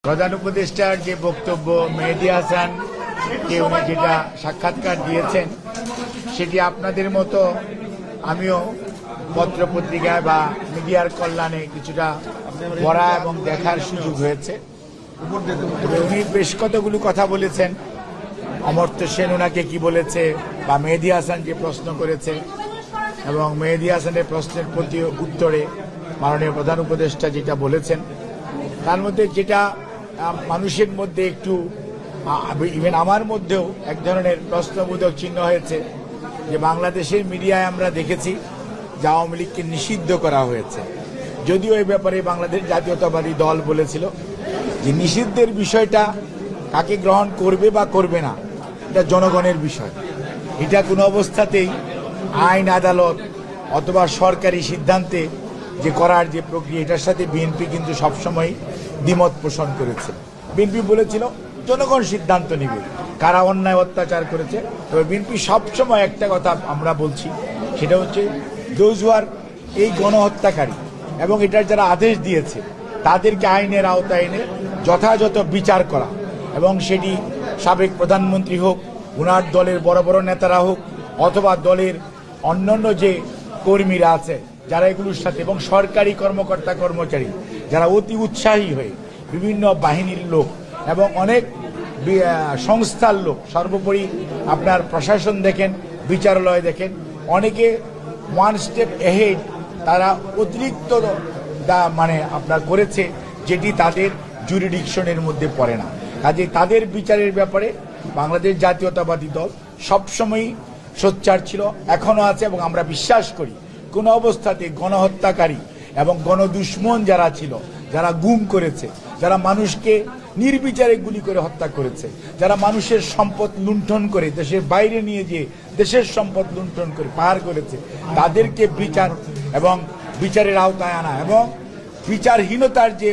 প্রধান উপদেষ্টার যে বক্তব্য মেহেদী হাসানকে উনি যেটা সাক্ষাৎকার দিয়েছেন সেটি আপনাদের মতো আমিও পত্রপত্রিকায় বা মিডিয়ার কল্যাণে কিছুটা পড়া এবং দেখার সুযোগ হয়েছে। উনি বেশ কতগুলো কথা বলেছেন। অমর্ত্য সেন ওনাকে কি বলেছে বা মেহেদী হাসান যে প্রশ্ন করেছে এবং মেহেদী হাসানের প্রশ্নের প্রতি উত্তরে মাননীয় প্রধান উপদেষ্টা যেটা বলেছেন তার মধ্যে যেটা মানুষের মধ্যে একটু ইভেন আমার মধ্যেও এক ধরনের প্রশ্নবোধক চিহ্ন হয়েছে যে বাংলাদেশের মিডিয়ায় আমরা দেখেছি যে আওয়ামী লীগকে নিষিদ্ধ করা হয়েছে। যদিও এই ব্যাপারে বাংলাদেশ জাতীয়তাবাদী দল বলেছিল যে নিষিদ্ধের বিষয়টা কাকে গ্রহণ করবে বা করবে না এটা জনগণের বিষয়। এটা কোনো অবস্থাতেই আইন আদালত অথবা সরকারি সিদ্ধান্তে যে করার যে প্রক্রিয়া এটার সাথে বিএনপি কিন্তু সবসময় দ্বিমত পোষণ করেছে। বিএনপি বলেছিল জনগণ সিদ্ধান্ত নেবে কারা অন্যায় অত্যাচার করেছে। তবে বিএনপি সবসময় একটা কথা আমরা বলছি, সেটা হচ্ছে দোজ হু আর এই গণহত্যাকারী এবং এটার যারা আদেশ দিয়েছে তাদেরকে আইনের আওতায় এনে যথাযথ বিচার করা, এবং সেটি সাবেক প্রধানমন্ত্রী হোক, ওনার দলের বড় বড় নেতারা হোক, অথবা দলের অন্যান্য যে কর্মীরা আছে যারা এগুলোর সাথে, এবং সরকারি কর্মকর্তা কর্মচারী যারা অতি উৎসাহী হয়ে বিভিন্ন বাহিনীর লোক এবং অনেক সংস্থার লোক, সর্বোপরি আপনার প্রশাসন দেখেন, বিচারালয় দেখেন, অনেকে ওয়ান স্টেপ এহেড তারা অতিরিক্ত মানে আপনার করেছে যেটি তাদের জুরিডিকশনের মধ্যে পড়ে না। কাজে তাদের বিচারের ব্যাপারে বাংলাদেশ জাতীয়তাবাদী দল সবসময়ই সোচ্চার ছিল, এখনো আছে, এবং আমরা বিশ্বাস করি কোনো অবস্থাতে গণহত্যাকারী এবং গণদুশ্মন যারা ছিল, যারা গুম করেছে, যারা মানুষকে নির্বিচারে গুলি করে হত্যা করেছে, যারা মানুষের সম্পদ লুণ্ঠন করে দেশের বাইরে নিয়ে যেয়ে দেশের সম্পদ লুণ্ঠন করে পার করেছে, তাদেরকে বিচার এবং বিচারের আওতায় আনা এবং বিচারহীনতার যে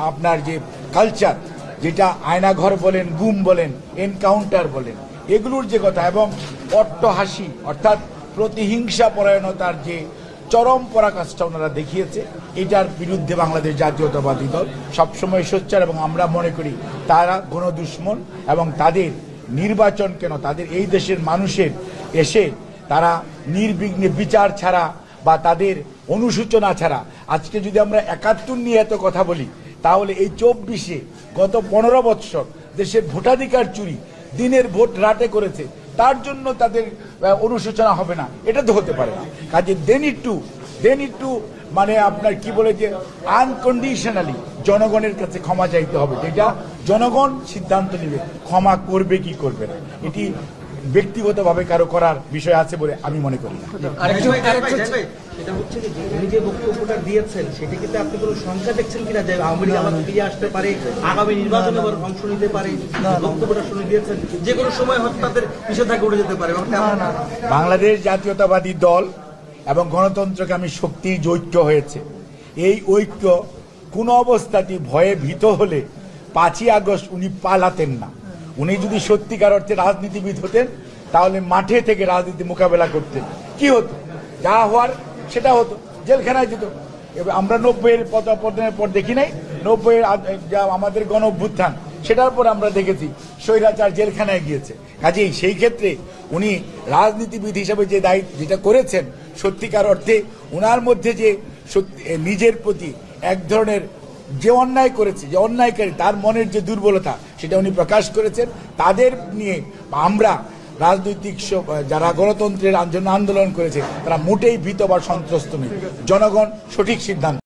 আপনার যে কালচার, যেটা আয়নাঘর বলেন, গুম বলেন, এনকাউন্টার বলেন, এগুলোর যে কথা, এবং অট্টহাসি অর্থাৎ প্রতিহিংসা পরায়ণতার যে চরম পরাকাষ্ঠা ওনারা দেখিয়েছে, এটার বিরুদ্ধে বাংলাদেশ জাতীয়তাবাদী দল সবসময় সোচ্চার। এবং আমরা মনে করি তারা গণদুশ্মন এবং তাদের নির্বাচন কেন, তাদের এই দেশের মানুষের এসে তারা নির্বিঘ্নে বিচার ছাড়া বা তাদের অনুসূচনা ছাড়া, আজকে যদি আমরা ৭১ নিয়ে এত কথা বলি তাহলে এই ২৪-এ গত ১৫ বৎসর দেশের ভোটাধিকার চুরি, দিনের ভোট রাতে করেছে, তার জন্য তাদের অনুশোচনা হবে না, এটা তো হতে পারে না। কাজে দেন একটু মানে আপনার কি বলে যে আনকন্ডিশনালি জনগণের কাছে ক্ষমা চাইতে হবে, যেটা জনগণ সিদ্ধান্ত নেবে ক্ষমা করবে কি করবে না, এটি ব্যক্তিগতভাবে কারো করার বিষয় আছে বলে আমি মনে করি না। এটা হচ্ছে যে উনি যে বক্তব্যটা দিয়েছেন সেটা কিন্তু আপনি কোনো সংখ্যা দেখছেন কিনা যে আওয়ামী লীগ আবার ফিরে আসতে পারে, আগামী নির্বাচনে আবার অংশ নিতে পারে? বক্তব্যটা শুনে দিয়েছেন যে কোনো সময় হয়তো তাদের নিষেধাজ্ঞা উঠে যেতে পারে। বাংলাদেশ জাতীয়তাবাদী দল এবং গণতন্ত্রকামী শক্তির যে ঐক্য হয়েছে, এই ঐক্য কোনো অবস্থাতেই ভয়ে ভীত হলে ৫ই আগস্ট উনি পালাতেন না। উনি যদি সত্যিকার অর্থে রাজনীতিবিদ হতেন তাহলে মাঠে থেকে রাজনীতি মোকাবেলা করতেন। কি হতো? যা হওয়ার সেটা হতো, জেলখানায় যেত। এবার আমরা ৯০-এর পতনের পর দেখি নাই, ৯০-এর যা আমাদের গণ অভ্যুত্থান সেটার পর আমরা দেখেছি স্বৈরাচার জেলখানায় গিয়েছে। কাজেই সেই ক্ষেত্রে উনি রাজনীতিবিদ হিসাবে যে দায়িত্ব যেটা করেছেন, সত্যিকার অর্থে ওনার মধ্যে যে নিজের প্রতি এক ধরনের যে অন্যায় করেছে, যে অন্যায়কারী তার মনের যে দুর্বলতা সেটা উনি প্রকাশ করেছেন। তাদের নিয়ে আমরা রাজনৈতিক যারা গণতন্ত্রের জন্য আন্দোলন করেছে তারা মোটেই ভীত বা সন্ত্রস্ত নেই। জনগণ সঠিক সিদ্ধান্ত